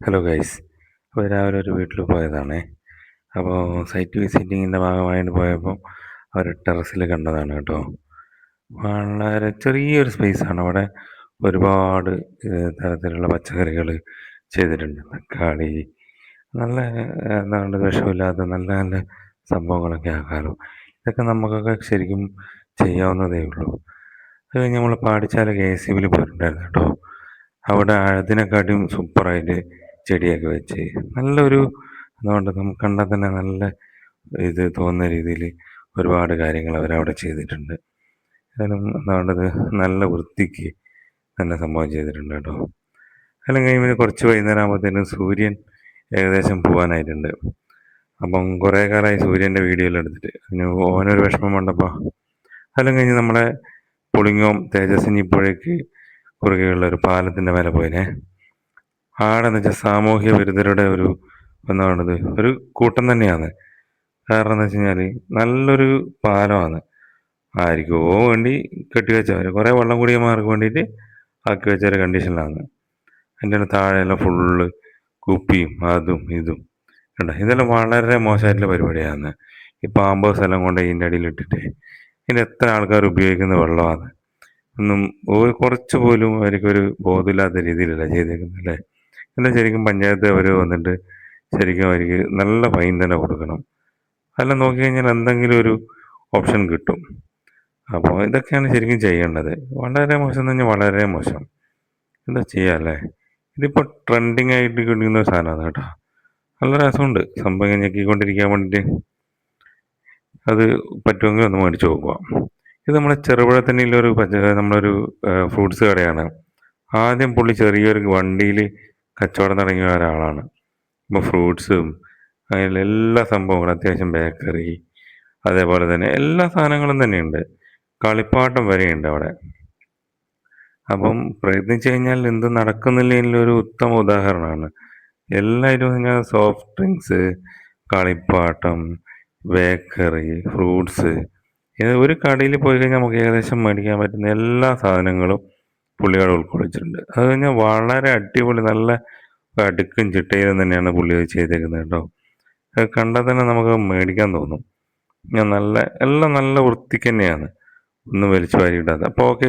Hello guys. അപ്പോൾ രാവിലെ ഒരു വീട്ടിൽ പോയതാണേ. അപ്പോൾ സൈറ്റ് വിസിറ്റിങ്ങിൻ്റെ ഭാഗമായിട്ട് പോയപ്പോൾ അവർ ടെറസിൽ കണ്ടതാണ് കേട്ടോ. വളരെ ചെറിയൊരു സ്പേസാണ് അവിടെ. ഒരുപാട് തരത്തിലുള്ള പച്ചക്കറികൾ ചെയ്തിട്ടുണ്ട്. തക്കാളി, നല്ല എന്താ പറയുക, വിഷമില്ലാത്ത നല്ല നല്ല സംഭവങ്ങളൊക്കെ ആക്കാലോ. ഇതൊക്കെ നമുക്കൊക്കെ ശരിക്കും ചെയ്യാവുന്നതേ ഉള്ളൂ. അത് കഴിഞ്ഞ് നമ്മൾ പാടിച്ചാൽ KSE-ബിൽ പോയിട്ടുണ്ടായിരുന്നു കേട്ടോ. അവിടെ അതിനെക്കാട്ടിയും സൂപ്പറായിട്ട് ചെടിയൊക്കെ വെച്ച് നല്ലൊരു അതുകൊണ്ട് നമുക്ക് കണ്ടാൽ തന്നെ നല്ല ഇത് തോന്നുന്ന രീതിയിൽ ഒരുപാട് കാര്യങ്ങൾ അവരവിടെ ചെയ്തിട്ടുണ്ട്. അതിനും എന്താ വേണ്ടത്, നല്ല വൃത്തിക്ക് നല്ല സംഭവം ചെയ്തിട്ടുണ്ട് കേട്ടോ. അതെല്ലാം കഴിയുമ്പോൾ കുറച്ച് വൈകുന്നേരം ആകുമ്പോഴത്തേനും സൂര്യൻ ഏകദേശം പോകാനായിട്ടുണ്ട്. അപ്പം കുറേ കാലമായി സൂര്യൻ്റെ വീഡിയോ എല്ലാം എടുത്തിട്ട് അതിന് ഓനൊരു വിഷമം വേണ്ടപ്പോൾ അതെല്ലാം കഴിഞ്ഞ് നമ്മളെ പുളിങ്ങോം തേജസ്വിനി പുഴയ്ക്ക് കുറുകെയുള്ള ഒരു പാലത്തിൻ്റെ മേലെ പോയിനെ. ആടെന്ന് വെച്ചാൽ സാമൂഹ്യ വിരുദ്ധരുടെ ഒരു എന്താ പറയുന്നത് ഒരു കൂട്ടം തന്നെയാണ്. കാരണം എന്ന് വെച്ച് കഴിഞ്ഞാൽ നല്ലൊരു പാലമാണ്. ആർക്കോ വേണ്ടി കെട്ടിവെച്ചവർ കുറേ വെള്ളം കുടിയന്മാർക്ക് വേണ്ടിയിട്ട് ആക്കി വെച്ച ഒരു കണ്ടീഷനിലാണ്. അതിൻ്റെ താഴെയെല്ലാം ഫുള്ള് കുപ്പിയും അതും ഇതും കണ്ട. ഇതെല്ലാം വളരെ മോശമായിട്ടുള്ള പരിപാടിയാണ്. ഈ പാമ്പേഴ്സ് എല്ലാം കൊണ്ട് ഇതിൻ്റെ അടിയിലിട്ടിട്ട് ഇതിന് എത്ര ആൾക്കാർ ഉപയോഗിക്കുന്ന വെള്ളമാണ്. ഒന്നും കുറച്ച് പോലും അവർക്കൊരു ബോധമില്ലാത്ത രീതിയിലല്ല ചെയ്തേക്കുന്നത് അല്ലേ. എന്നാൽ ശരിക്കും പഞ്ചായത്ത് അവർ വന്നിട്ട് ശരിക്കും അവർക്ക് നല്ല ഫൈൻ തന്നെ കൊടുക്കണം. അതെല്ലാം നോക്കിക്കഴിഞ്ഞാൽ എന്തെങ്കിലും ഒരു ഓപ്ഷൻ കിട്ടും. അപ്പോൾ ഇതൊക്കെയാണ് ശരിക്കും ചെയ്യേണ്ടത്. വളരെ മോശം എന്ന് പറഞ്ഞാൽ വളരെ മോശം. എന്താ ചെയ്യുക അല്ലേ. ഇതിപ്പോൾ ട്രെൻഡിങ് ആയിട്ട് കിട്ടുന്ന ഒരു സാധനമാണ് കേട്ടോ. നല്ല രസമുണ്ട് സംഭവം ഞെക്കിക്കൊണ്ടിരിക്കാൻ വേണ്ടിയിട്ട്. അത് പറ്റുമെങ്കിൽ ഒന്ന് മേടിച്ച് നോക്കുക. ഇത് നമ്മുടെ ചെറുപുഴ തന്നെയുള്ളൊരു നമ്മളൊരു ഫ്രൂട്ട്സ് കടയാണ്. ആദ്യം പുള്ളി ചെറിയൊരു വണ്ടിയിൽ കച്ചവടം തുടങ്ങിയ ഒരാളാണ്. ഇപ്പോൾ ഫ്രൂട്ട്സും അങ്ങനെ എല്ലാ സംഭവങ്ങളും, അത്യാവശ്യം ബേക്കറി, അതേപോലെ തന്നെ എല്ലാ സാധനങ്ങളും തന്നെയുണ്ട്. കളിപ്പാട്ടം വരെയുണ്ട് അവിടെ. അപ്പം പ്രയത്നിച്ചു കഴിഞ്ഞാൽ എന്ത് നടക്കുന്നില്ലതിലൊരു ഉത്തമ ഉദാഹരണമാണ്. എല്ലാവരും ഇങ്ങനെ സോഫ്റ്റ് ഡ്രിങ്ക്സ്, കളിപ്പാട്ടം, ബേക്കറി, ഫ്രൂട്ട്സ്, ഒരു കടയിൽ പോയി കഴിഞ്ഞാൽ നമുക്ക് ഏകദേശം മേടിക്കാൻ പറ്റുന്ന എല്ലാ സാധനങ്ങളും പുള്ളികൾ ഉൾക്കൊള്ളിച്ചിട്ടുണ്ട്. അത് കഴിഞ്ഞാൽ വളരെ അടിപൊളി നല്ല അടുക്കും ചിട്ടയിലും തന്നെയാണ് പുള്ളി അത് ചെയ്തേക്കുന്നത് കേട്ടോ. അത് കണ്ടാൽ തന്നെ നമുക്ക് മേടിക്കാൻ തോന്നും. ഞാൻ നല്ല എല്ലാം നല്ല വൃത്തിക്ക് തന്നെയാണ്, ഒന്നും വലിച്ചു വാരിയിടാതെ. അപ്പോൾ ഓക്കെ.